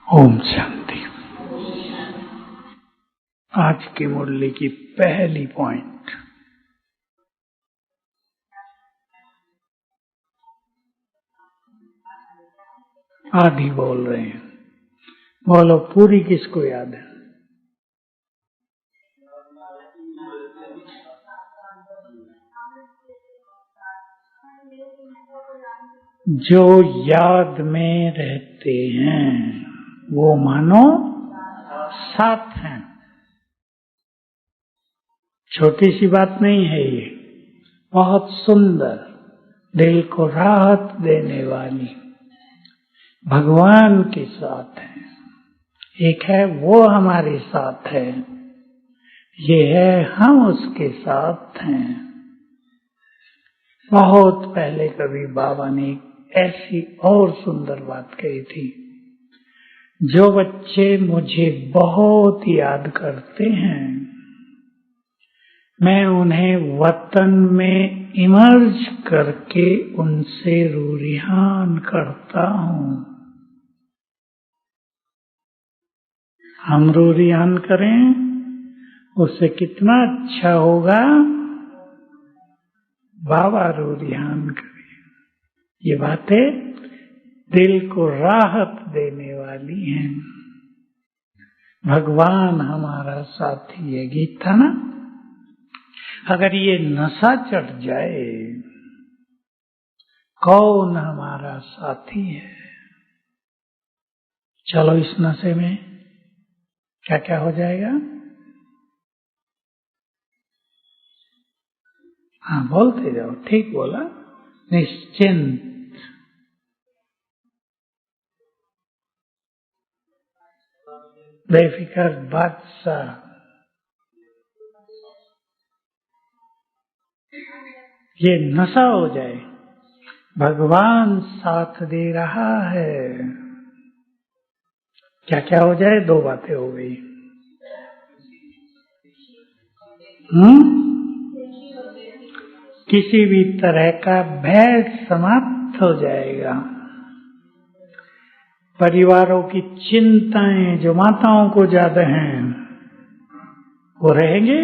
ओम शांति। आज की मुरली की पहली पॉइंट, आधी बोल रहे हैं, बोलो पूरी किसको याद है? जो याद में रहते हैं वो मानो साथ हैं। छोटी सी बात नहीं है ये, बहुत सुंदर, दिल को राहत देने वाली। भगवान के साथ है, एक है वो हमारे साथ है, ये है हम उसके साथ हैं। बहुत पहले कभी बाबा ने ऐसी और सुंदर बात कही थी, जो बच्चे मुझे बहुत याद करते हैं मैं उन्हें वतन में इमर्ज करके उनसे रूरिहान करता हूँ। हम रूरिहान करें उससे कितना अच्छा होगा, बाबा रूरिहान करें। ये बातें दिल को राहत देने वाली हैं। भगवान हमारा साथी है, गीत था ना। अगर ये नशा चढ़ जाए, कौन हमारा साथी है? चलो इस नशे में क्या क्या हो जाएगा? हाँ बोलते जाओ, ठीक बोला। निश्चिंत, बेफिक्र बादशाह, ये नशा हो जाए, भगवान साथ दे रहा है। क्या क्या हो जाए? दो बातें हो गई। किसी भी तरह का भय समाप्त हो जाएगा। परिवारों की चिंताएं जो माताओं को ज्यादा हैं वो रहेंगे।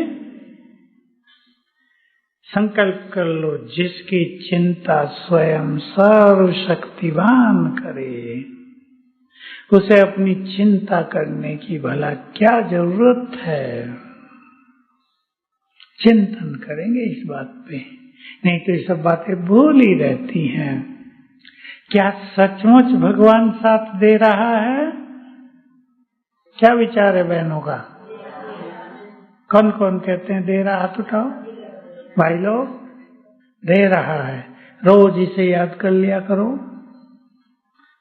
संकल्प कर लो, जिसकी चिंता स्वयं सर्वशक्तिवान करे, उसे अपनी चिंता करने की भला क्या जरूरत है? चिंतन करेंगे इस बात पे, नहीं तो ये सब बातें भूल ही रहती हैं। क्या सचमुच भगवान साथ दे रहा है? क्या विचार है बहनों का? कौन कौन कहते हैं दे रहा? हाथ उठाओ भाई लोग। दे रहा है, रोज इसे याद कर लिया करो,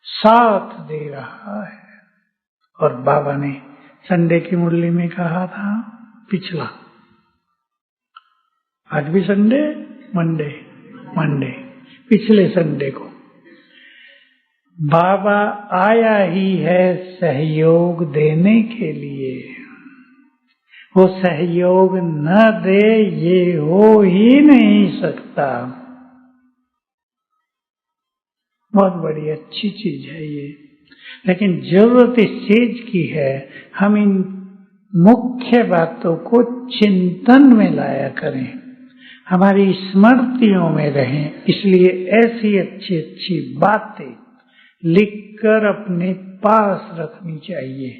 साथ दे रहा है। और बाबा ने संडे की मुरली में कहा था, पिछला, आज भी संडे, मंडे, पिछले संडे को बाबा आया ही है सहयोग देने के लिए। वो सहयोग न दे ये हो ही नहीं सकता। बहुत बड़ी अच्छी चीज है ये, लेकिन जरूरत इस चीज की है, हम इन मुख्य बातों को चिंतन में लाया करें, हमारी स्मृतियों में रहें। इसलिए ऐसी अच्छी अच्छी बातें लिखकर अपने पास रखनी चाहिए,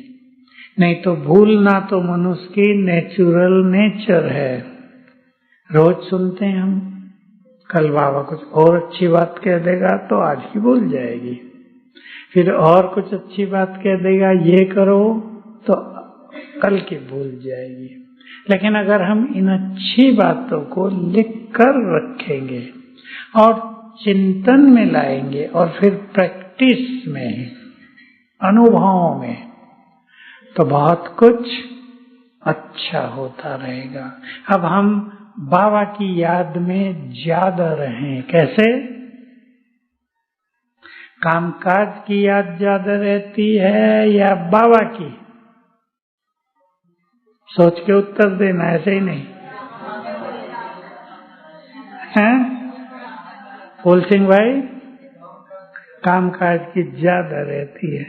नहीं तो भूलना तो मनुष्य की नेचुरल नेचर है। रोज सुनते हैं हम, कल बाबा कुछ और अच्छी बात कह देगा तो आज ही भूल जाएगी, फिर और कुछ अच्छी बात कह देगा ये करो तो कल की भूल जाएगी। लेकिन अगर हम इन अच्छी बातों को लिख कर रखेंगे और चिंतन में लाएंगे और फिर प्रैक्टिस में, अनुभवों में, तो बहुत कुछ अच्छा होता रहेगा। अब हम बाबा की याद में ज्यादा रहें। कैसे? कामकाज की याद ज्यादा रहती है या बाबा की? सोच के उत्तर देना, ऐसे ही नहीं है। फूल सिंह भाई, कामकाज की ज्यादा रहती है।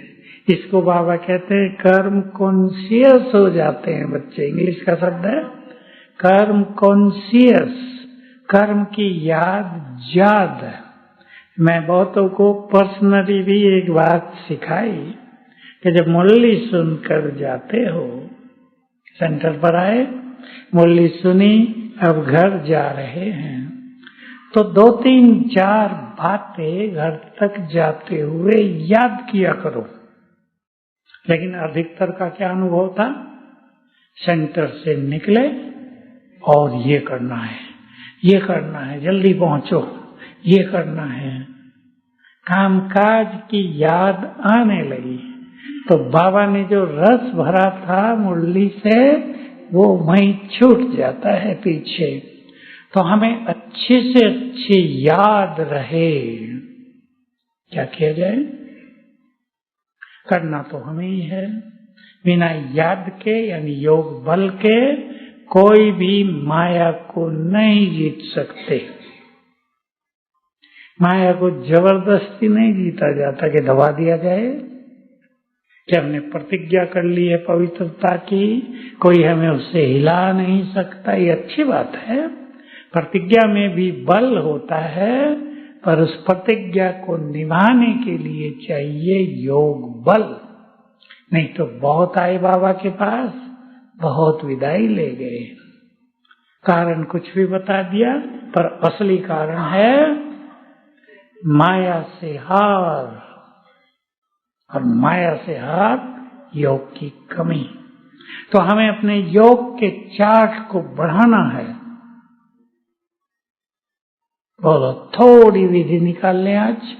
इसको बाबा कहते हैं कर्म कॉन्शियस हो जाते हैं बच्चे। इंग्लिश का शब्द है कर्म कॉन्शियस, कर्म की याद। मैं बहुतों को पर्सनली भी एक बात सिखाई कि जब मुरली सुनकर जाते हो, सेंटर पर आए, मुरली सुनी, अब घर जा रहे हैं, तो 2, 3, 4 बातें घर तक जाते हुए याद किया करो। लेकिन अधिकतर का क्या अनुभव था? सेंटर से निकले और ये करना है, ये करना है, जल्दी पहुंचो, ये करना है। कामकाज की याद आने लगी तो बाबा ने जो रस भरा था मुरली से वो वहीं छूट जाता है पीछे। तो हमें अच्छे से अच्छे याद रहे। क्या किया जाए? करना तो हमें ही है। बिना याद के यानी योग बल के कोई भी माया को नहीं जीत सकते। माया को जबरदस्ती नहीं जीता जाता कि दबा दिया जाए कि हमने प्रतिज्ञा कर ली है पवित्रता की, कोई हमें उससे हिला नहीं सकता। ये अच्छी बात है, प्रतिज्ञा में भी बल होता है, पर उस प्रतिज्ञा को निभाने के लिए चाहिए योग बल। नहीं तो बहुत आए बाबा के पास, बहुत विदाई ले गए। कारण कुछ भी बता दिया, पर असली कारण है माया से हार, और माया से हार योग की कमी। तो हमें अपने योग के चार्ट को बढ़ाना है। बोलो, थोड़ी विधि निकाल लें आज।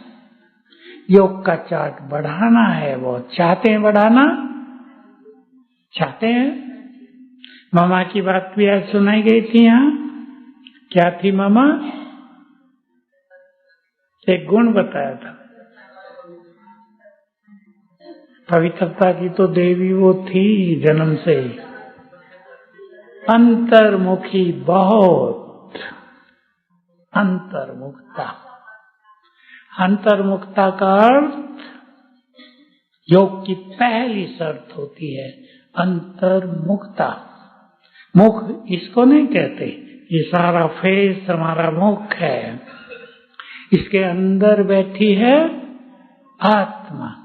योग का चार्ट बढ़ाना है। वो चाहते हैं बढ़ाना? चाहते हैं? मामा की बात भी आज सुनाई गई थी यहाँ। क्या थी मामा? एक गुण बताया था। पवित्रता की तो देवी वो थी जन्म से ही, अंतर्मुखी, बहुत अंतर्मुखता। अंतर्मुखता का अर्थ योग की पहली शर्त होती है अंतर्मुखता। मुख इसको नहीं कहते, ये सारा फेस हमारा मुख है। इसके अंदर बैठी है आत्मा।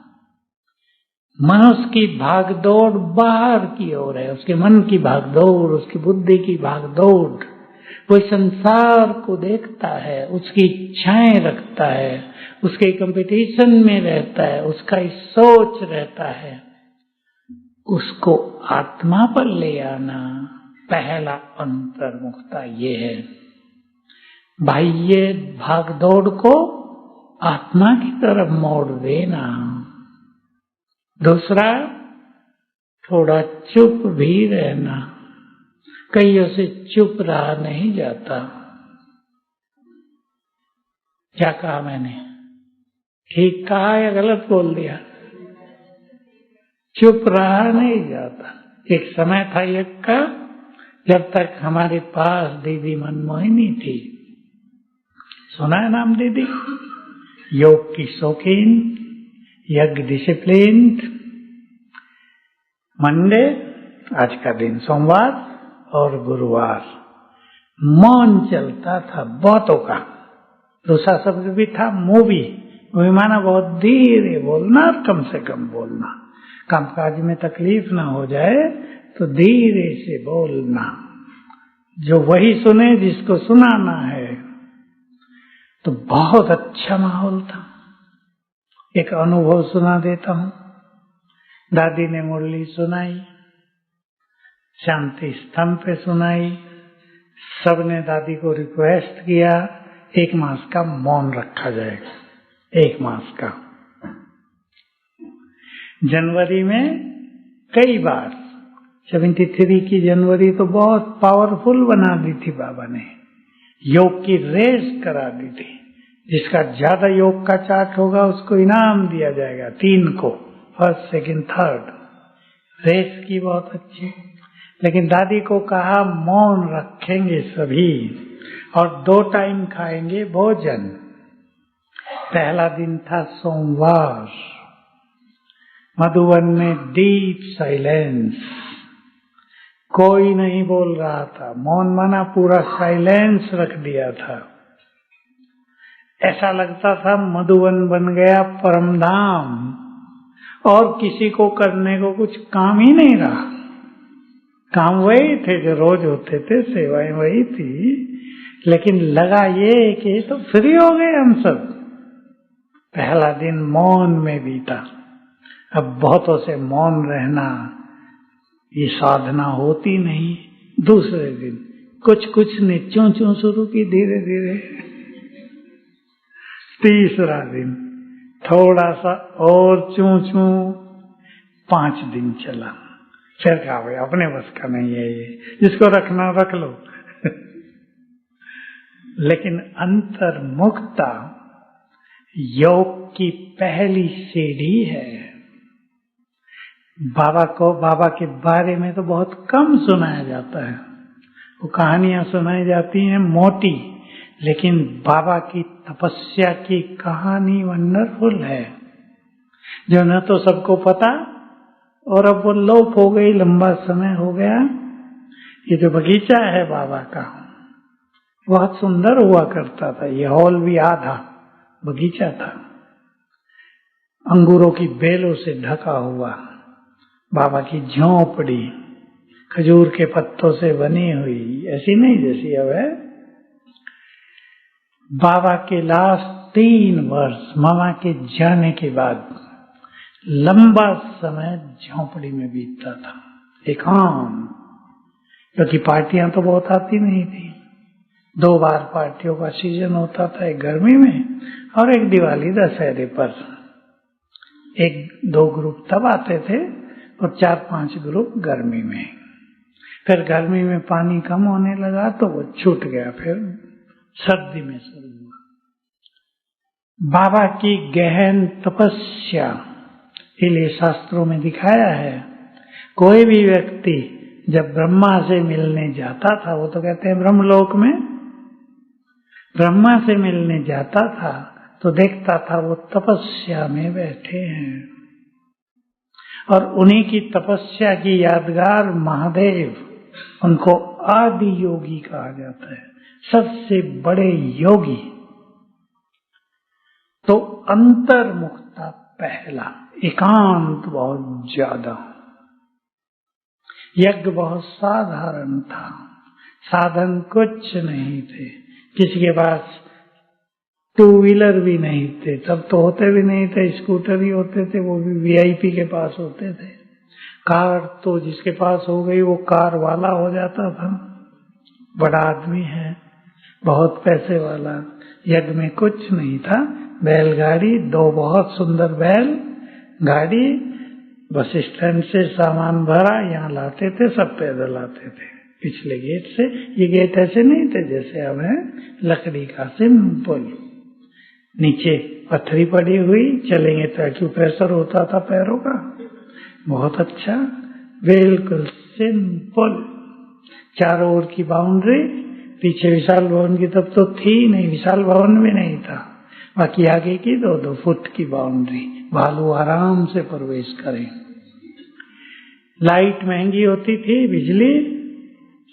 मनुष्य की भागदौड़ बाहर की ओर है, उसके मन की भागदौड़, उसकी बुद्धि की भागदौड़। वो संसार को देखता है, उसकी इच्छाएं रखता है, उसके कंपटीशन में रहता है, उसका ही सोच रहता है। उसको आत्मा पर ले आना पहला अंतर्मुखता ये है। बाह्य भागदौड़ को आत्मा की तरफ मोड़ देना। दूसरा, थोड़ा चुप भी रहना। कईयों से चुप रहा नहीं जाता। क्या कहा मैंने? ठीक कहा या गलत बोल दिया? चुप रहा नहीं जाता। एक समय था एक का, जब तक हमारे पास दीदी मनमोहिनी थी। सुना है नाम दीदी? योग की शौकीन, यज्ञ डिसिप्लिन। मंडे, आज का दिन सोमवार और गुरुवार मौन चलता था बहुतों का। दूसरा शब्द भी था मूवी। मूवी माना बहुत धीरे बोलना और कम से कम बोलना। कामकाज में तकलीफ ना हो जाए तो धीरे से बोलना, जो वही सुने जिसको सुनाना है। तो बहुत अच्छा माहौल था। एक अनुभव सुना देता हूँ। दादी ने मुरली सुनाई, शांति स्तंभ पे सुनाई। सबने दादी को रिक्वेस्ट किया 1 मास का मौन रखा जाएगा। 1 मास का। जनवरी में कई बार 73 की जनवरी तो बहुत पावरफुल बना दी थी बाबा ने। योग की रेस करा दी थी। जिसका ज्यादा योग का चार्ट होगा उसको इनाम दिया जाएगा 3 को, फर्स्ट, सेकंड, थर्ड। रेस की बहुत अच्छी। लेकिन दादी को कहा मौन रखेंगे सभी और 2 टाइम खाएंगे भोजन। पहला दिन था सोमवार। मधुवन में डीप साइलेंस, कोई नहीं बोल रहा था, मौन माना पूरा साइलेंस रख दिया था। ऐसा लगता था मधुवन बन गया परमधाम और किसी को करने को कुछ काम ही नहीं रहा। काम वही थे जो रोज होते थे, सेवाएं वही थी, लेकिन लगा ये कि तो फ्री हो गए हम सब। पहला दिन मौन में बीता। अब बहुतों से मौन रहना ये साधना होती नहीं। दूसरे दिन कुछ ने चूं चूं शुरू की, धीरे धीरे। तीसरा दिन थोड़ा सा और चूं चूं। 5 दिन चला, फिर कहा भाई अपने बस का नहीं है ये, जिसको रखना रख लो। लेकिन अंतर्मुखता योग की पहली सीढ़ी है। बाबा के बारे में तो बहुत कम सुनाया जाता है। वो कहानियां सुनाई जाती हैं मोटी, लेकिन बाबा की तपस्या की कहानी वंडरफुल है, जो न तो सबको पता और अब वो लोप हो गई, लंबा समय हो गया। ये जो बगीचा है बाबा का, बहुत सुंदर हुआ करता था। ये हॉल भी आधा बगीचा था, अंगूरों की बेलों से ढका हुआ। बाबा की झोंपड़ी खजूर के पत्तों से बनी हुई, ऐसी नहीं जैसी अब है। बाबा के लास्ट 3 वर्ष मामा के जाने के बाद लंबा समय झोंपड़ी में बीतता था, एकांत। क्योंकि पार्टियां तो बहुत आती नहीं थी। 2 बार पार्टियों का सीजन होता था, एक गर्मी में और एक दिवाली दशहरे पर। 1-2 ग्रुप तब आते थे और 4-5 ग्रुप गर्मी में। फिर गर्मी में पानी कम होने लगा तो वो छूट गया, फिर सर्दी में शुरू हुआ। बाबा की गहन तपस्या के लिए शास्त्रों में दिखाया है। कोई भी व्यक्ति जब ब्रह्मा से मिलने जाता था, वो तो कहते हैं ब्रह्मलोक में ब्रह्मा से मिलने जाता था, तो देखता था वो तपस्या में बैठे हैं। और उन्हीं की तपस्या की यादगार महादेव, उनको आदि योगी कहा जाता है, सबसे बड़े योगी। तो अंतर्मुखता पहला, एकांत बहुत ज्यादा। यज्ञ बहुत साधारण था, साधन कुछ नहीं थे। किसी के पास 2 व्हीलर भी नहीं थे, तब तो होते भी नहीं थे, स्कूटर ही होते थे, वो भी वीआईपी के पास होते थे। कार तो जिसके पास हो गई वो कार वाला हो जाता था, बड़ा आदमी है, बहुत पैसे वाला। यज्ञ में कुछ नहीं था, बैलगाड़ी, 2 बहुत सुंदर बैल गाड़ी, बस स्टैंड से सामान भरा, यहाँ लाते थे, सब पैदल आते थे पिछले गेट से। ये गेट ऐसे नहीं थे जैसे अब है, लकड़ी का सिंपल, नीचे पत्थरी पड़ी हुई, चलेंगे तो एक्यूप्रेशर होता था पैरों का, बहुत अच्छा, बिल्कुल सिंपल। चारों ओर की बाउंड्री, पीछे विशाल भवन की तब तो थी नहीं, विशाल भवन भी नहीं था, बाकी आगे की 2-2 फुट की बाउंड्री, भालू आराम से प्रवेश करें। लाइट महंगी होती थी, बिजली,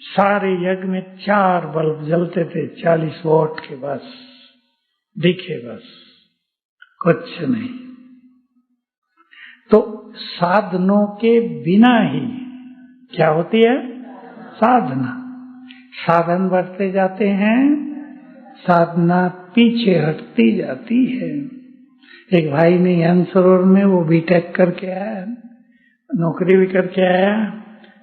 सारे यज्ञ में 4 बल्ब जलते थे, 40 वॉट के, बस दिखे, बस कुछ नहीं। तो साधनों के बिना ही क्या होती है साधना। साधन बढ़ते जाते हैं, साधना पीछे हटती जाती है। एक भाई ने ज्ञान सरोवर में वो बीटेक करके आया, नौकरी भी करके आया,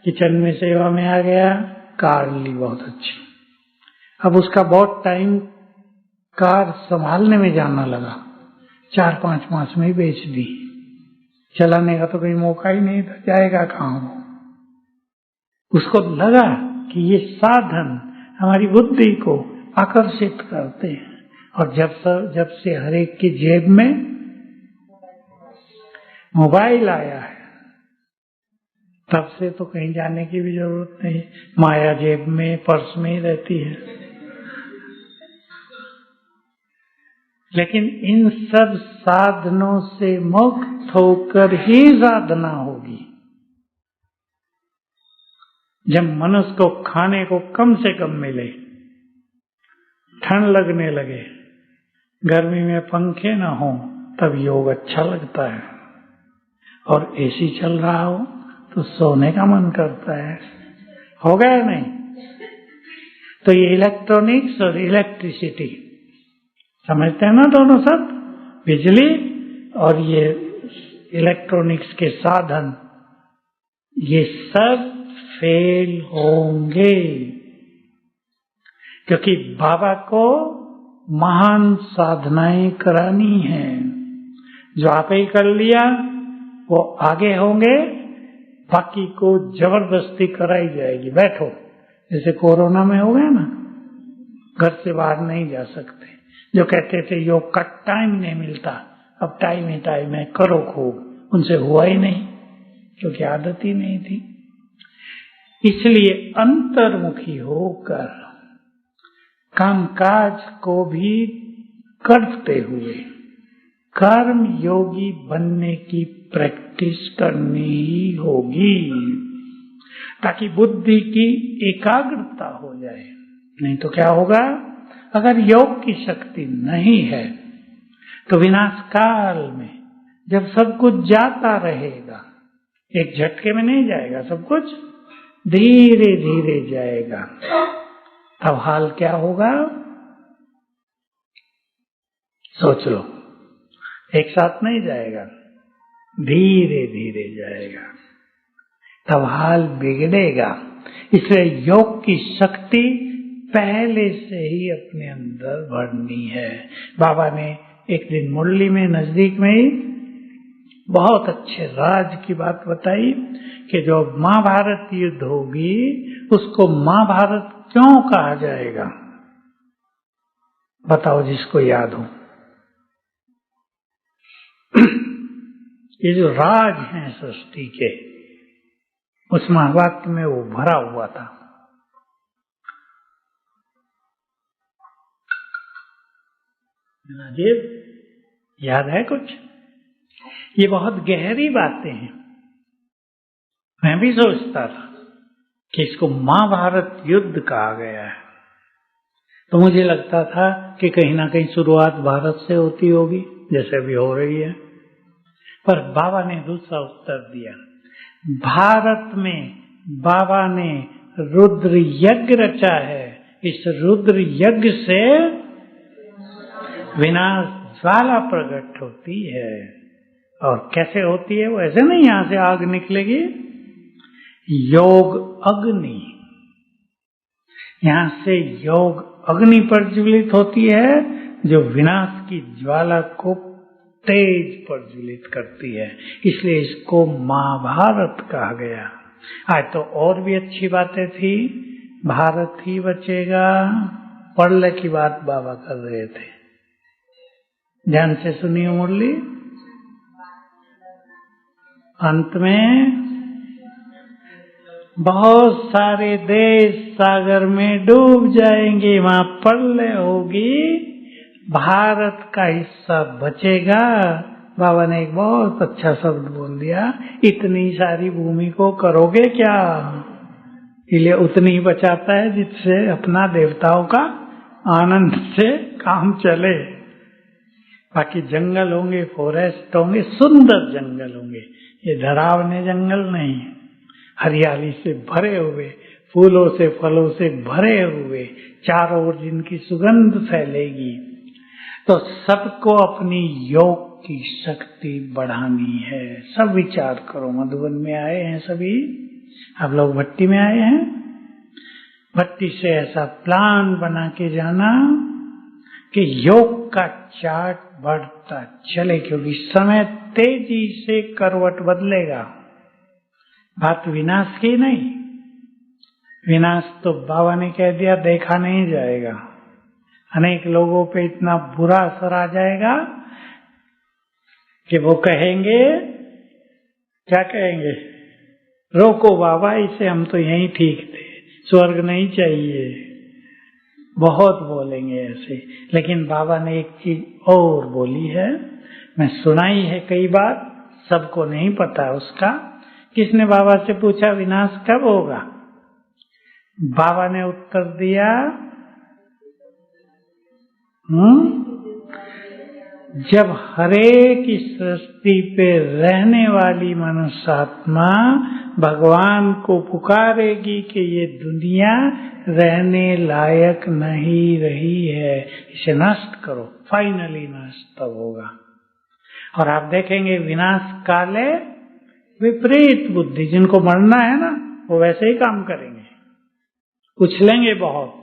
किचन में सेवा में आ गया, कार ली बहुत अच्छी। अब उसका बहुत टाइम कार संभालने में जाना लगा, 4-5 मास में ही बेच दी। चलाने का तो कोई मौका ही नहीं था, जाएगा कहाँ वो। उसको लगा कि ये साधन हमारी बुद्धि को आकर्षित करते हैं, और जब से हर एक की जेब में मोबाइल आया है, तब से तो कहीं जाने की भी जरूरत नहीं, माया जेब में, पर्स में ही रहती है। लेकिन इन सब साधनों से मुक्त होकर ही साधना होगी। जब मनुष्य को खाने को कम से कम मिले, ठंड लगने लगे, गर्मी में पंखे ना हो, तब योग अच्छा लगता है। और एसी चल रहा हो तो सोने का मन करता है। हो गया नहीं? तो ये इलेक्ट्रॉनिक्स और इलेक्ट्रिसिटी समझते हैं ना दोनों सब, बिजली और ये इलेक्ट्रॉनिक्स के साधन, ये सब फेल होंगे, क्योंकि बाबा को महान साधनाएं करानी हैं। जो आप ही कर लिया वो आगे होंगे, बाकी को जबरदस्ती कराई जाएगी। बैठो, जैसे कोरोना में हो गया ना, घर से बाहर नहीं जा सकते। जो कहते थे योग का टाइम नहीं मिलता, अब टाइम है, करो खूब, उनसे हुआ ही नहीं, क्योंकि आदत ही नहीं थी। इसलिए अंतर्मुखी होकर कामकाज को भी करते हुए कर्म योगी बनने की प्रैक्टिस करनी ही होगी, ताकि बुद्धि की एकाग्रता हो जाए। नहीं तो क्या होगा, अगर योग की शक्ति नहीं है तो विनाश काल में जब सब कुछ जाता रहेगा, एक झटके में नहीं जाएगा, सब कुछ धीरे धीरे जाएगा, तब हाल क्या होगा सोच लो। एक साथ नहीं जाएगा, धीरे धीरे जाएगा, तब हाल बिगड़ेगा। इसलिए योग की शक्ति पहले से ही अपने अंदर भरनी है। बाबा ने एक दिन मुरली में नजदीक में ही बहुत अच्छे राज की बात बताई कि जो महाभारत युद्ध होगी उसको महाभारत क्यों कहा जाएगा, बताओ जिसको याद हो। ये जो राज हैं सृष्टि के, उस महाभारत में वो भरा हुआ था। राजीव, याद है कुछ? ये बहुत गहरी बातें हैं। मैं भी सोचता था कि इसको महाभारत युद्ध कहा गया है, तो मुझे लगता था कि कहीं ना कहीं शुरुआत भारत से होती होगी, जैसे अभी हो रही है। पर बाबा ने दूसरा उत्तर दिया। भारत में बाबा ने रुद्र यज्ञ रचा है, इस रुद्र यज्ञ से विनाश ज्वाला प्रकट होती है। और कैसे होती है वो? ऐसे नहीं यहां से आग निकलेगी, योग अग्नि, यहां से योग अग्नि प्रज्वलित होती है जो विनाश की ज्वाला को तेज प्रज्वलित करती है। इसलिए इसको महाभारत कहा गया। आज तो और भी अच्छी बातें थी, भारत ही बचेगा, पढ़ने की बात बाबा कर रहे थे। ध्यान से सुनिए मुरली। अंत में बहुत सारे देश सागर में डूब जाएंगे, वहां प्रलय होगी, भारत का हिस्सा बचेगा। बाबा ने एक बहुत अच्छा शब्द बोल दिया, इतनी सारी भूमि को करोगे क्या? इसलिए उतनी ही बचाता है जिससे अपना देवताओं का आनंद से काम चले। बाकी जंगल होंगे, फॉरेस्ट होंगे, सुंदर जंगल होंगे, ये डरावने जंगल नहीं, हरियाली से भरे हुए, फूलों से फलों से भरे हुए, चारों ओर जिनकी सुगंध फैलेगी। तो सबको अपनी योग की शक्ति बढ़ानी है। सब विचार करो, मधुबन में आए हैं सभी, आप लोग भट्टी में आए हैं, भट्टी से ऐसा प्लान बना के जाना कि योग का चार्ट बढ़ता चले, क्योंकि समय तेजी से करवट बदलेगा। बात विनाश की नहीं, विनाश तो बाबा ने कह दिया देखा नहीं जाएगा। अनेक लोगों पे इतना बुरा असर आ जाएगा कि वो कहेंगे, क्या कहेंगे, रोको बाबा इसे, हम तो यहीं ठीक थे, स्वर्ग नहीं चाहिए। बहुत बोलेंगे ऐसे, लेकिन बाबा ने एक चीज और बोली है, मैं सुनाई है कई बार, सबको नहीं पता उसका। किसने बाबा से पूछा विनाश कब होगा? बाबा ने उत्तर दिया, जब हरेक इस सृष्टि पे रहने वाली मनुष्य आत्मा भगवान को पुकारेगी कि ये दुनिया रहने लायक नहीं रही है, इसे नष्ट करो, फाइनली नष्ट तब होगा। और आप देखेंगे विनाश काले विपरीत बुद्धि, जिनको मरना है ना वो वैसे ही काम करेंगे, उछलेंगे बहुत,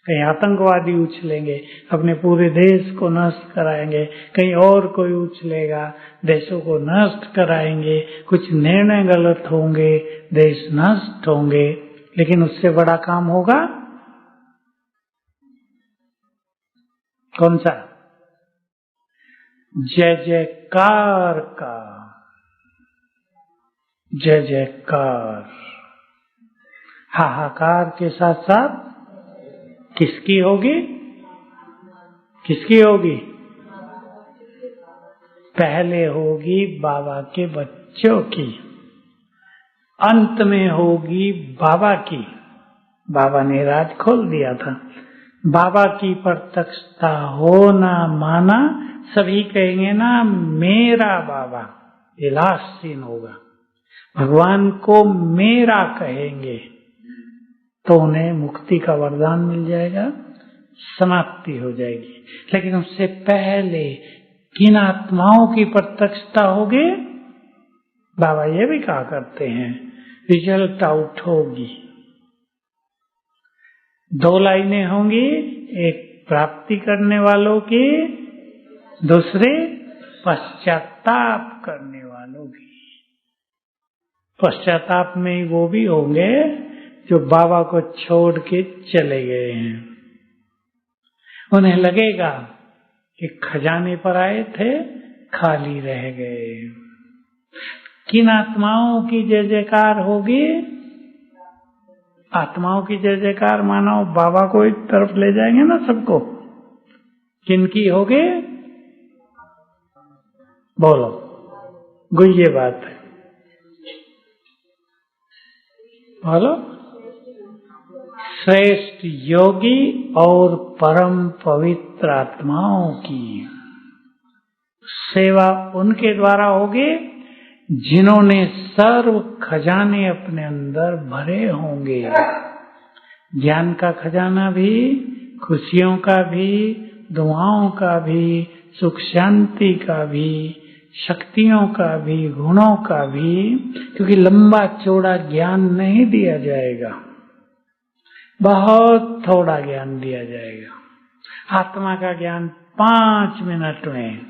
कहीं आतंकवादी उछलेंगे, अपने पूरे देश को नष्ट कराएंगे, कहीं और कोई उछलेगा, देशों को नष्ट कराएंगे, कुछ निर्णय गलत होंगे, देश नष्ट होंगे, लेकिन उससे बड़ा काम होगा कौन सा? जय जयकार का, जय जयकार। हाहाकार के साथ साथ किसकी होगी? किसकी होगी? पहले होगी बाबा के बच्चों की, अंत में होगी बाबा की। बाबा ने राज खोल दिया था, बाबा की प्रत्यक्षता होना माना, सभी कहेंगे ना मेरा बाबा, ये लास्ट सीन होगा। भगवान को मेरा कहेंगे तो उन्हें मुक्ति का वरदान मिल जाएगा, समाप्ति हो जाएगी। लेकिन उससे पहले किन आत्माओं की प्रत्यक्षता होगी? बाबा ये भी कहा करते हैं, रिजल्ट आउट होगी। 2 लाइनें होंगी, एक प्राप्ति करने वालों की, दूसरे पश्चाताप करने वालों की। पश्चाताप में वो भी होंगे जो बाबा को छोड़ के चले गए हैं। उन्हें लगेगा कि खजाने पर आए थे, खाली रह गए। किन आत्माओं की जय जयकार होगी? आत्माओं की जय जयकार मानो बाबा को एक तरफ ले जाएंगे ना सबको। किनकी होगी? बोलो, गुइये बात है, बोलो। श्रेष्ठ योगी और परम पवित्र आत्माओं की सेवा उनके द्वारा होगी जिन्होंने सर्व खजाने अपने अंदर भरे होंगे। ज्ञान का खजाना भी, खुशियों का भी, दुआओं का भी, सुख शांति का भी, शक्तियों का भी, गुणों का भी, क्योंकि लंबा चौड़ा ज्ञान नहीं दिया जाएगा, बहुत थोड़ा ज्ञान दिया जाएगा। आत्मा का ज्ञान 5 मिनट में,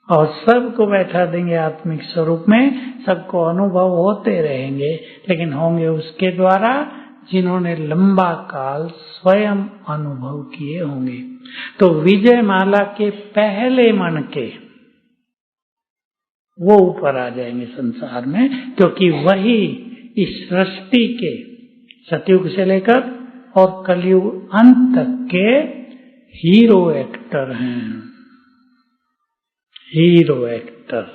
और सबको बैठा देंगे आत्मिक स्वरूप में, सबको अनुभव होते रहेंगे, लेकिन होंगे उसके द्वारा जिन्होंने लंबा काल स्वयं अनुभव किए होंगे। तो विजय माला के पहले मन के वो ऊपर आ जाएंगे संसार में, क्योंकि वही इस सृष्टि के सतयुग से लेकर और कलयुग अंत तक के हीरो एक्टर हैं। हीरो एक्टर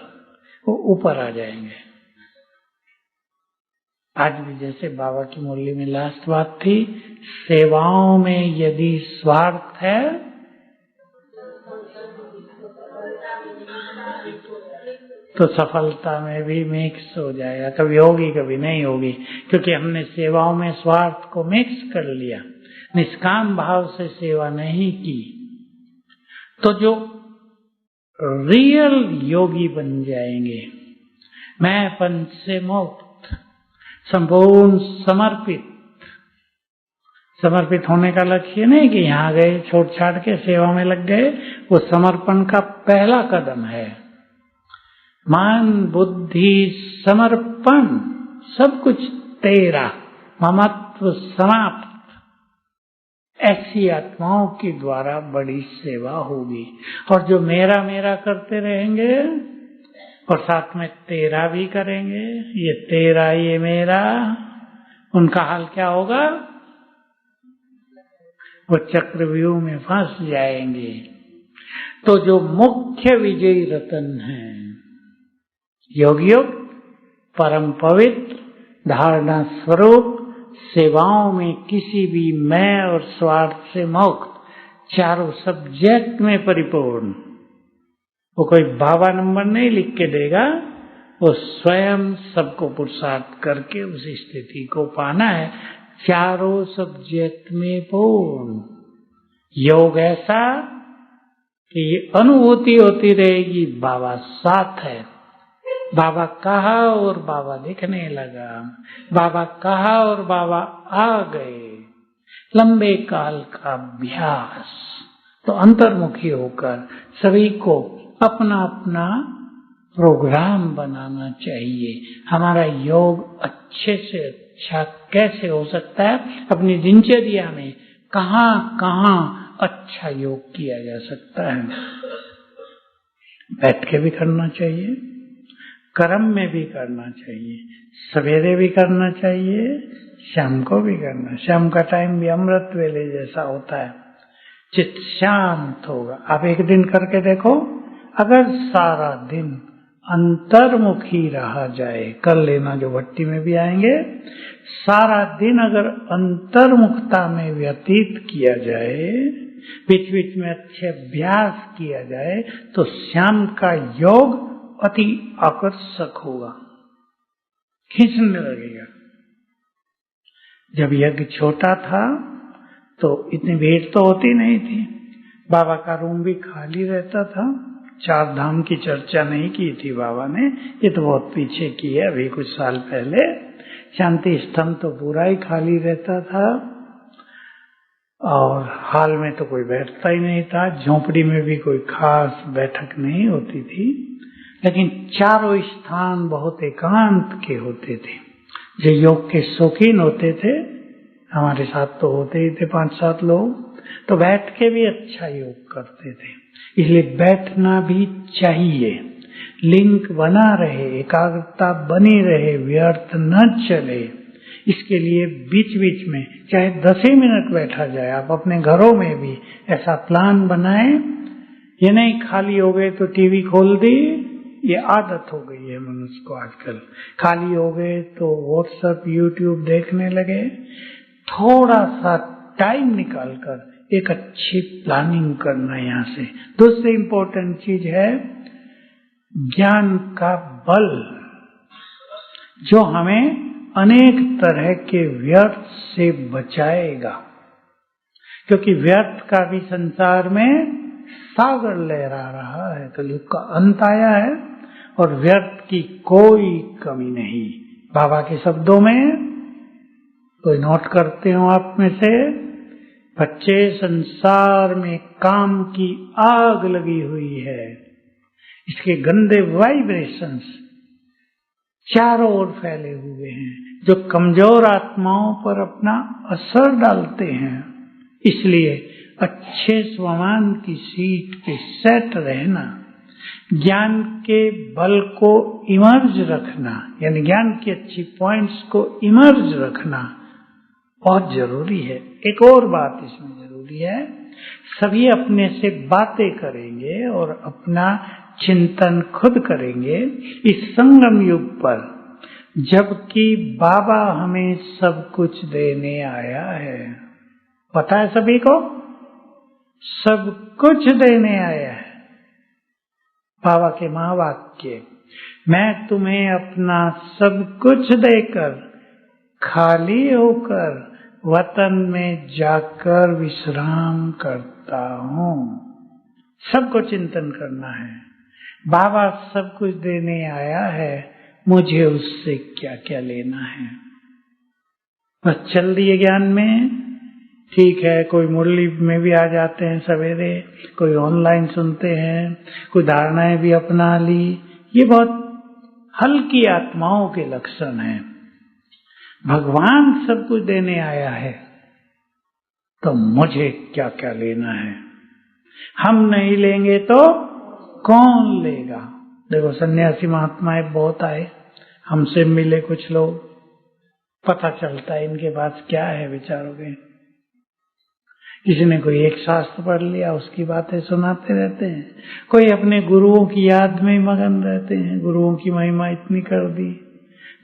वो ऊपर आ जाएंगे। आज भी जैसे बाबा की मुरली में लास्ट बात थी, सेवाओं में यदि स्वार्थ है तो सफलता में भी मिक्स हो जाएगा, कभी होगी कभी नहीं होगी, क्योंकि हमने सेवाओं में स्वार्थ को मिक्स कर लिया, निष्काम भाव से सेवा नहीं की। तो जो रियल योगी बन जाएंगे, मैंपन से मुक्त, संपूर्ण समर्पित। समर्पित होने का लक्ष्य नहीं कि यहाँ गए छोड़ छाड़ के सेवा में लग गए, वो समर्पण का पहला कदम है। मन बुद्धि समर्पण, सब कुछ तेरा, ममत्व समाप्त। ऐसी आत्माओं के द्वारा बड़ी सेवा होगी। और जो मेरा मेरा करते रहेंगे और साथ में तेरा भी करेंगे, ये तेरा ये मेरा, उनका हाल क्या होगा? वो चक्रव्यूह में फंस जाएंगे। तो जो मुख्य विजयी रतन है, योगयुक्त, परम पवित्र, धारणा स्वरूप, सेवाओं में किसी भी मैं और स्वार्थ से मुक्त, चारों सब्जेक्ट में परिपूर्ण। वो कोई बाबा नंबर नहीं लिख के देगा, वो स्वयं सबको पुरुषार्थ करके उस स्थिति को पाना है, चारों सब्जेक्ट में पूर्ण। योग ऐसा कि ये अनुभूति होती रहेगी बाबा साथ है, बाबा कहा और बाबा दिखने लगा, बाबा कहा और बाबा आ गए। लंबे काल का अभ्यास। तो अंतर्मुखी होकर सभी को अपना अपना प्रोग्राम बनाना चाहिए। हमारा योग अच्छे से अच्छा कैसे हो सकता है, अपनी दिनचर्या में कहाँ कहाँ अच्छा योग किया जा सकता है। बैठ के भी करना चाहिए, कर्म में भी करना चाहिए, सवेरे भी करना चाहिए, शाम को भी करना। शाम का टाइम भी अमृत वेले जैसा होता है, चित्त शांत होगा। आप एक दिन करके देखो, अगर सारा दिन अंतर्मुखी रहा जाए, कर लेना जो भट्टी में भी आएंगे, सारा दिन अगर अंतर्मुखता में व्यतीत किया जाए, बीच बीच में अच्छे अभ्यास किया जाए, तो शाम का योग अति आकर्षक होगा, खींचने लगेगा। जब यज्ञ छोटा था तो इतनी भीड़ तो होती नहीं थी, बाबा का रूम भी खाली रहता था। 4 धाम की चर्चा नहीं की थी बाबा ने, ये तो बहुत पीछे की है, अभी कुछ साल पहले। शांति स्तंभ तो पूरा ही खाली रहता था और हाल में तो कोई बैठता ही नहीं था, झोपड़ी में भी कोई खास बैठक नहीं होती थी, लेकिन चारों स्थान बहुत एकांत के होते थे। जो योग के शौकीन होते थे, हमारे साथ तो होते ही थे 5-7 लोग, तो बैठ के भी अच्छा योग करते थे। इसलिए बैठना भी चाहिए, लिंक बना रहे, एकाग्रता बनी रहे, व्यर्थ न चले। इसके लिए बीच बीच में चाहे 10 ही मिनट बैठा जाए। आप अपने घरों में भी ऐसा प्लान बनाएं। ये नहीं खाली हो गए तो टीवी खोल दी, ये आदत हो गई है मनुष्य को आजकल। खाली हो गए तो व्हाट्सएप यूट्यूब देखने लगे। थोड़ा सा टाइम निकालकर एक अच्छी प्लानिंग करना। यहाँ से दूसरी इम्पोर्टेंट चीज है ज्ञान का बल, जो हमें अनेक तरह के व्यर्थ से बचाएगा, क्योंकि व्यर्थ का भी संसार में सागर लहरा रहा है। कलयुग का अंत आया है और व्यर्थ की कोई कमी नहीं। बाबा के शब्दों में, कोई नोट करते हो आप में से, बच्चे संसार में काम की आग लगी हुई है, इसके गंदे वाइब्रेशंस चारों ओर फैले हुए हैं, जो कमजोर आत्माओं पर अपना असर डालते हैं। इसलिए अच्छे स्वमान की सीट पे सेट रहना, ज्ञान के बल को इमर्ज रखना, यानी ज्ञान की अच्छी पॉइंट्स को इमर्ज रखना बहुत जरूरी है। एक और बात इसमें जरूरी है, सभी अपने से बातें करेंगे और अपना चिंतन खुद करेंगे इस संगम युग पर, जबकि बाबा हमें सब कुछ देने आया है। पता है सभी को, सब कुछ देने आया है। बाबा के महावाक्य, मैं तुम्हें अपना सब कुछ देकर खाली होकर वतन में जाकर विश्राम करता हूँ। सबको चिंतन करना है, बाबा सब कुछ देने आया है, मुझे उससे क्या क्या लेना है। बस चल दिए ज्ञान में, ठीक है। कोई मुरली में भी आ जाते हैं सवेरे, कोई ऑनलाइन सुनते हैं, कोई धारणाएं भी अपना ली, ये बहुत हल्की आत्माओं के लक्षण हैं। भगवान सब कुछ देने आया है तो मुझे क्या क्या लेना है। हम नहीं लेंगे तो कौन लेगा। देखो सन्यासी महात्माएं बहुत आए, हमसे मिले कुछ लोग, पता चलता है इनके पास क्या है बेचारों के। किसी ने कोई एक शास्त्र पढ़ लिया, उसकी बातें सुनाते रहते हैं। कोई अपने गुरुओं की याद में मगन रहते हैं, गुरुओं की महिमा इतनी कर दी,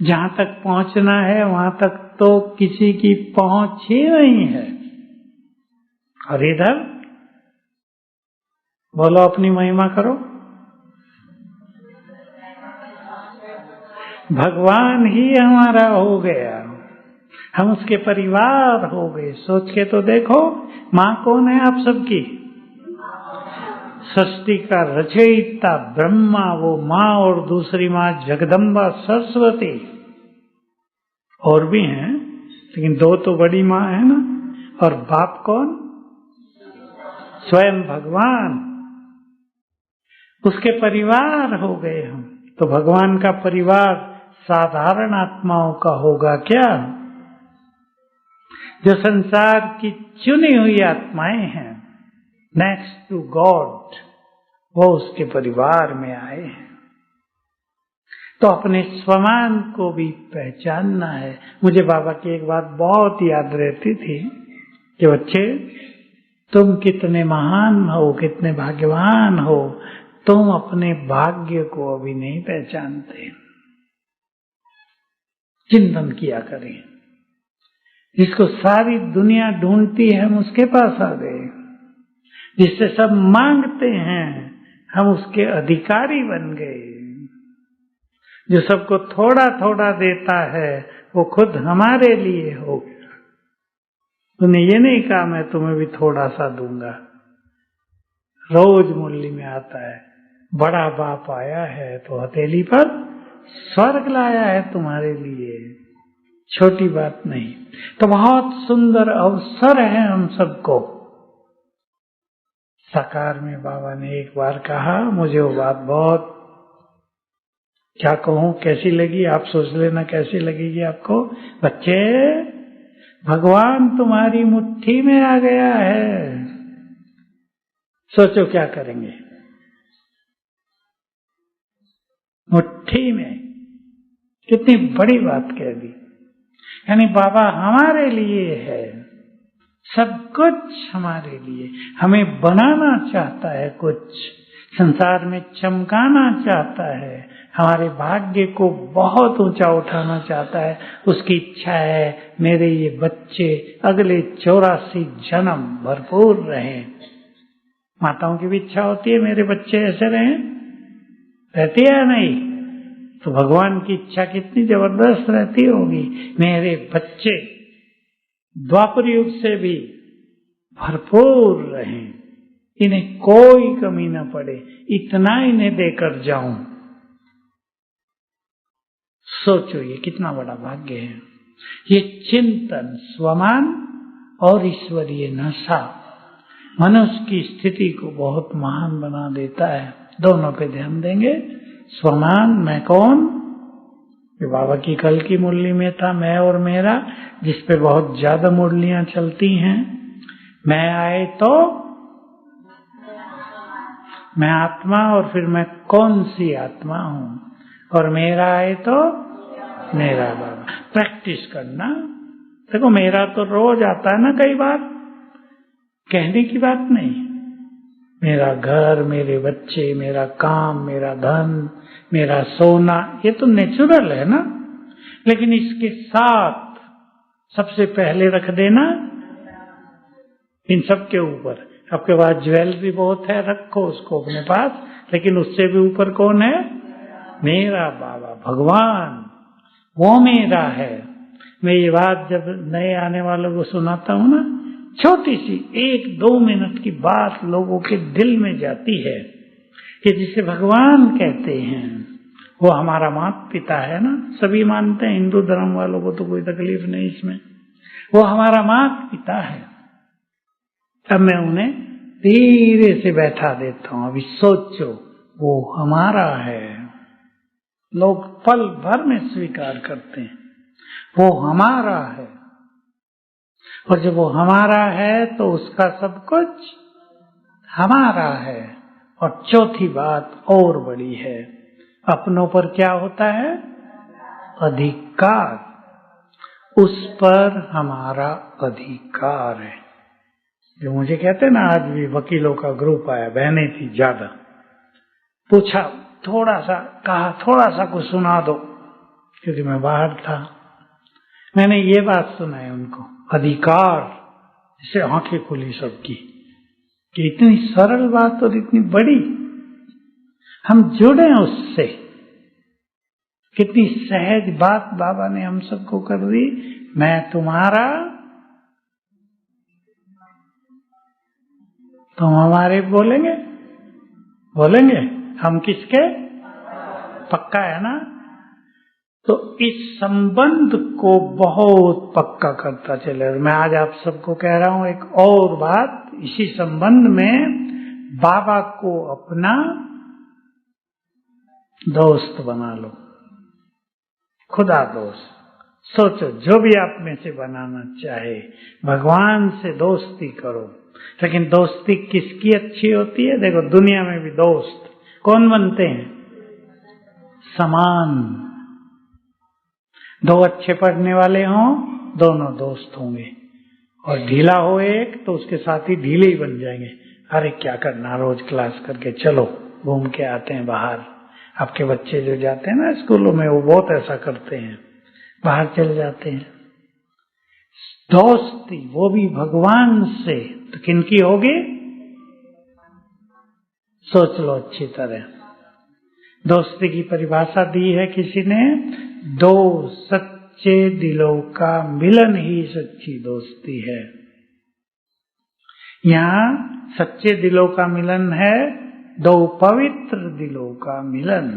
जहां तक पहुंचना है वहां तक तो किसी की पहुंच ही नहीं है। और इधर बोलो अपनी महिमा करो, भगवान ही हमारा हो गया, हम उसके परिवार हो गए। सोच के तो देखो, माँ कौन है आप सबकी? सृष्टि का रचयिता ब्रह्मा, वो माँ, और दूसरी माँ जगदम्बा सरस्वती। और भी हैं, लेकिन दो तो बड़ी माँ है ना। और बाप कौन? स्वयं भगवान। उसके परिवार हो गए हम। तो भगवान का परिवार साधारण आत्माओं का होगा क्या? जो संसार की चुनी हुई आत्माएं हैं, नेक्स्ट टू गॉड, वो उसके परिवार में आए हैं। तो अपने स्वमान को भी पहचानना है। मुझे बाबा की एक बात बहुत याद रहती थी कि बच्चे, तुम कितने महान हो, कितने भाग्यवान हो, तुम अपने भाग्य को अभी नहीं पहचानते। चिंतन किया करें। जिसको सारी दुनिया ढूंढती है, हम उसके पास आ गए। जिससे सब मांगते हैं, हम उसके अधिकारी बन गए। जो सबको थोड़ा थोड़ा देता है, वो खुद हमारे लिए हो गया। तूने ये नहीं कहा मैं तुम्हें भी थोड़ा सा दूंगा। रोज मुरली में आता है, बड़ा बाप आया है तो हथेली पर स्वर्ग लाया है तुम्हारे लिए, छोटी बात नहीं। तो बहुत सुंदर अवसर है हम सबको। साकार में बाबा ने एक बार कहा, मुझे वो बात बहुत, क्या कहूं, कैसी लगी, आप सोच लेना कैसी लगेगी आपको। बच्चे, भगवान तुम्हारी मुट्ठी में आ गया है, सोचो क्या करेंगे। मुट्ठी में, कितनी बड़ी बात कह दी। यानी बाबा हमारे लिए है, सब कुछ हमारे लिए। हमें बनाना चाहता है, कुछ संसार में चमकाना चाहता है, हमारे भाग्य को बहुत ऊंचा उठाना चाहता है। उसकी इच्छा है मेरे ये बच्चे अगले 84 जन्म भरपूर रहें। माताओं की भी इच्छा होती है मेरे बच्चे ऐसे रहें, रहती है नहीं? तो भगवान की इच्छा कितनी जबरदस्त रहती होगी, मेरे बच्चे द्वापर युग से भी भरपूर रहें, इन्हें कोई कमी न पड़े, इतना इन्हें देकर जाऊं। सोचो ये कितना बड़ा भाग्य है। ये चिंतन, स्वमान और ईश्वरीय नशा मनुष्य की स्थिति को बहुत महान बना देता है। दोनों पे ध्यान देंगे। स्वमान, मैं कौन, ये बाबा की कल की मुरली में था, मैं और मेरा, जिस पे बहुत ज्यादा मुरलियां चलती हैं। मैं आए तो मैं आत्मा, और फिर मैं कौन सी आत्मा हूं, और मेरा आए तो मेरा बाबा। प्रैक्टिस करना। देखो मेरा तो रोज आता है ना, कई बार, कहने की बात नहीं। मेरा घर, मेरे बच्चे, मेरा काम, मेरा धन, मेरा सोना, ये तो नेचुरल है ना। लेकिन इसके साथ सबसे पहले रख देना इन सब के ऊपर। आपके पास ज्वेलरी बहुत है, रखो उसको अपने पास, लेकिन उससे भी ऊपर कौन है? मेरा बाबा भगवान, वो मेरा है। मैं ये बात जब नए आने वालों को सुनाता हूं ना, छोटी सी 1-2 मिनट की बात लोगों के दिल में जाती है कि जिसे भगवान कहते हैं वो हमारा माता पिता है ना। सभी मानते हैं, हिंदू धर्म वालों को तो कोई तकलीफ नहीं इसमें। वो हमारा माता पिता है। तब मैं उन्हें धीरे से बैठा देता हूं। अभी सोचो, वो हमारा है। लोग पल भर में स्वीकार करते हैं वो हमारा है, और जब वो हमारा है तो उसका सब कुछ हमारा है। और चौथी बात और बड़ी है, अपनों पर क्या होता है? अधिकार। उस पर हमारा अधिकार है। जो मुझे कहते ना, आज भी वकीलों का ग्रुप आया, बहनें थी ज्यादा, पूछा थोड़ा सा, कहा थोड़ा सा कुछ सुना दो, क्योंकि मैं बाहर था। मैंने ये बात सुनाई उनको, अधिकार, जिससे आंखें खुली सबकी कि इतनी सरल बात और इतनी बड़ी, हम जुड़े उससे। कितनी सहज बात बाबा ने हम सबको कर दी, मैं तुम्हारा तुम हमारे, बोलेंगे बोलेंगे हम किसके, पक्का है ना। तो इस संबंध को बहुत पक्का करता चले। और मैं आज आप सबको कह रहा हूं एक और बात, इसी संबंध में बाबा को अपना दोस्त बना लो, खुदा दोस्त। सोचो, जो भी आप में से बनाना चाहे, भगवान से दोस्ती करो। लेकिन दोस्ती किसकी अच्छी होती है? देखो, दुनिया में भी दोस्त कौन बनते हैं? समान। दो अच्छे पढ़ने वाले हों, दोनों दोस्त होंगे, और ढीला हो एक तो उसके साथ ही ढीले ही बन जाएंगे। अरे क्या करना, रोज क्लास करके चलो घूम के आते हैं बाहर। आपके बच्चे जो जाते हैं ना स्कूलों में, वो बहुत ऐसा करते हैं, बाहर चले जाते हैं। दोस्ती वो भी भगवान से, तो किनकी होगी? सोच लो अच्छी तरह। दोस्ती की परिभाषा दी है किसी ने, दो सच्चे दिलों का मिलन ही सच्ची दोस्ती है। यहाँ सच्चे दिलों का मिलन है, दो पवित्र दिलों का मिलन,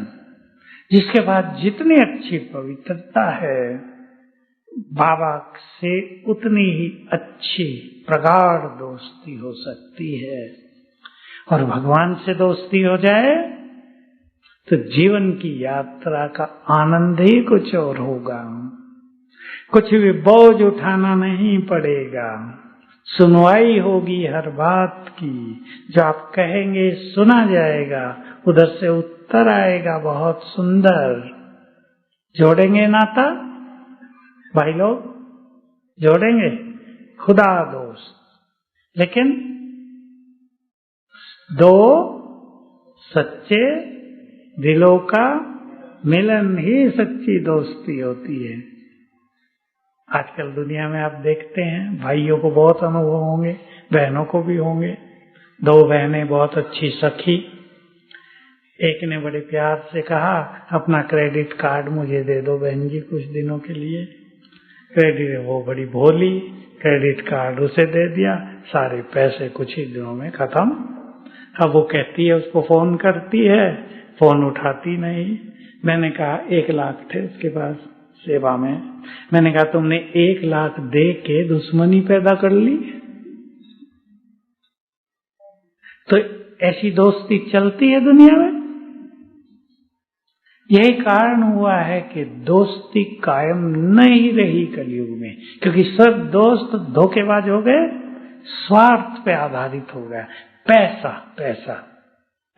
जिसके बाद जितनी अच्छी पवित्रता है, बाबा से उतनी ही अच्छी प्रगाढ़ दोस्ती हो सकती है। और भगवान से दोस्ती हो जाए तो जीवन की यात्रा का आनंद ही कुछ और होगा। कुछ भी बोझ उठाना नहीं पड़ेगा, सुनवाई होगी हर बात की, जो आप कहेंगे सुना जाएगा, उधर से उत्तर आएगा बहुत सुंदर। जोड़ेंगे नाता भाई लोग, जोड़ेंगे खुदा दोस्त। लेकिन दो सच्चे दिलों का मिलन ही सच्ची दोस्ती होती है। आजकल दुनिया में आप देखते हैं, भाइयों को बहुत अनुभव होंगे, बहनों को भी होंगे। दो बहनें बहुत अच्छी सखी, एक ने बड़े प्यार से कहा अपना क्रेडिट कार्ड मुझे दे दो बहन जी कुछ दिनों के लिए। क्रेडिट, वो बड़ी भोली, क्रेडिट कार्ड उसे दे दिया, सारे पैसे कुछ ही दिनों में खत्म। अब वो कहती है, उसको फोन करती है, फोन उठाती नहीं। मैंने कहा 1 लाख थे उसके पास सेवा में। मैंने कहा तुमने 1 लाख दे के दुश्मनी पैदा कर ली। तो ऐसी दोस्ती चलती है दुनिया में। यही कारण हुआ है कि दोस्ती कायम नहीं रही कलयुग में, क्योंकि सब दोस्त धोखेबाज हो गए, स्वार्थ पे आधारित हो गया। पैसा पैसा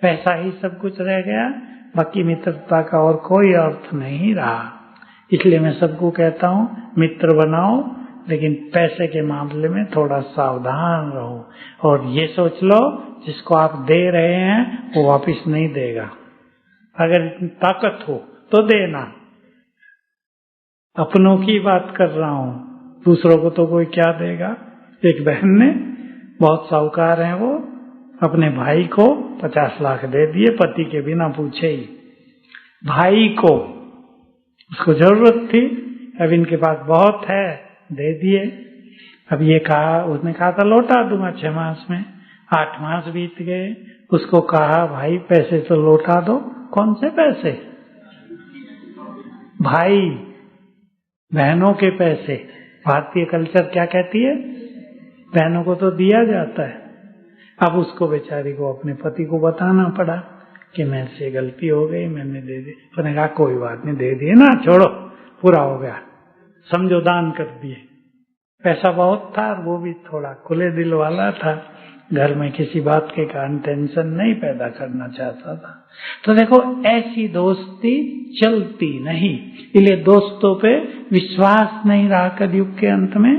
पैसा ही सब कुछ रह गया, बाकी मित्रता का और कोई अर्थ नहीं रहा। इसलिए मैं सबको कहता हूं, मित्र बनाओ, लेकिन पैसे के मामले में थोड़ा सावधान रहो। और ये सोच लो, जिसको आप दे रहे हैं वो वापस नहीं देगा। अगर ताकत हो तो देना। अपनों की बात कर रहा हूं, दूसरों को तो कोई क्या देगा। एक बहन ने, बहुत साहूकार हैं वो, अपने भाई को 50 लाख दे दिए, पति के बिना पूछे ही। भाई को, उसको जरूरत थी, अब इनके पास बहुत है, दे दिए। अब ये कहा, उसने कहा था लौटा दूंगा 6 मास में। 8 मास बीत गए, उसको कहा भाई पैसे तो लौटा दो। कौन से पैसे? भाई बहनों के पैसे। भारतीय कल्चर क्या कहती है? बहनों को तो दिया जाता है। अब उसको बेचारी को अपने पति को बताना पड़ा कि मेरे से गलती हो गई, मैंने दे दी। मैंने कहा कोई बात नहीं, दे दिए ना, छोड़ो, पूरा हो गया, समझो दान कर दिए। पैसा बहुत था, वो भी थोड़ा खुले दिल वाला था, घर में किसी बात के कारण टेंशन नहीं पैदा करना चाहता था। तो देखो, ऐसी दोस्ती चलती नहीं। इसलिए दोस्तों पे विश्वास नहीं रहा कलयुग के अंत में।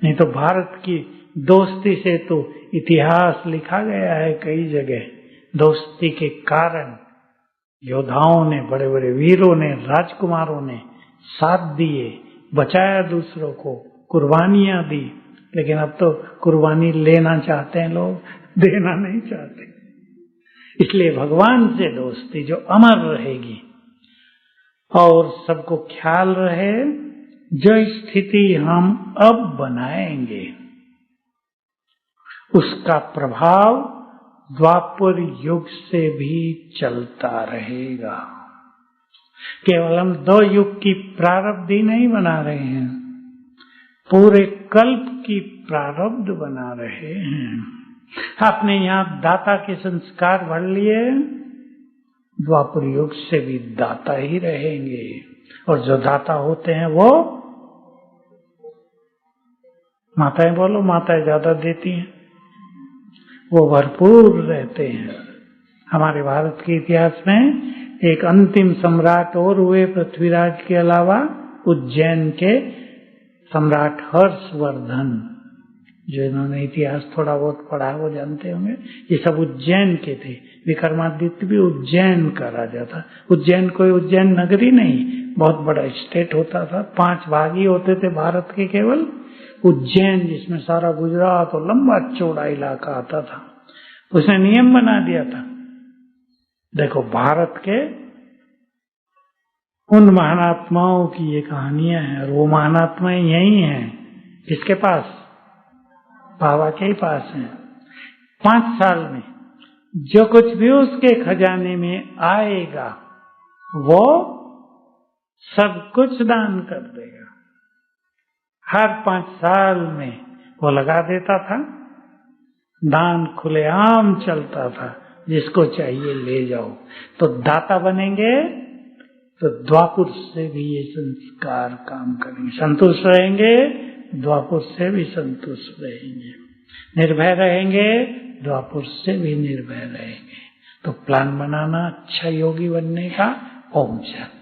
नहीं तो भारत की दोस्ती से तो इतिहास लिखा गया है कई जगह। दोस्ती के कारण योद्धाओं ने, बड़े बड़े वीरों ने, राजकुमारों ने साथ दिए, बचाया दूसरों को, कुर्बानियां दी। लेकिन अब तो कुर्बानी लेना चाहते हैं लोग, देना नहीं चाहते। इसलिए भगवान से दोस्ती जो अमर रहेगी, और सबको ख्याल रहे जो स्थिति हम अब बनाएंगे उसका प्रभाव द्वापर युग से भी चलता रहेगा। केवल हम 2 युग की प्रारब्धि नहीं बना रहे हैं, पूरे कल्प की प्रारब्ध बना रहे हैं। आपने यहाँ दाता के संस्कार भर लिए, द्वापर युग से भी दाता ही रहेंगे। और जो दाता होते हैं वो माताएं, बोलो माताएं ज्यादा देती हैं, वो भरपूर रहते हैं। हमारे भारत के इतिहास में एक अंतिम सम्राट और हुए पृथ्वीराज के अलावा, उज्जैन के सम्राट हर्षवर्धन, जो इन्होंने इतिहास थोड़ा बहुत पढ़ा वो जानते होंगे। ये सब उज्जैन के थे। विक्रमादित्य भी उज्जैन का राजा था। उज्जैन कोई उज्जैन नगरी नहीं, बहुत बड़ा स्टेट होता था। 5 भाग ही होते थे भारत के केवल। उज्जैन जिसमें सारा गुजरात और लंबा चौड़ा इलाका आता था, उसने नियम बना दिया था। देखो भारत के उन महात्माओं की ये कहानियां हैं, और वो महात्माएं यही हैं किसके पास? बाबा के ही पास हैं। 5 साल में जो कुछ भी उसके खजाने में आएगा वो सब कुछ दान कर देगा। हर 5 साल में वो लगा देता था, दान खुलेआम चलता था, जिसको चाहिए ले जाओ। तो दाता बनेंगे तो द्वापर से भी ये संस्कार काम करेंगे। संतुष्ट रहेंगे, द्वापर से भी संतुष्ट रहेंगे। निर्भय रहेंगे, द्वापर से भी निर्भय रहेंगे। तो प्लान बनाना अच्छा योगी बनने का। ओम शांति।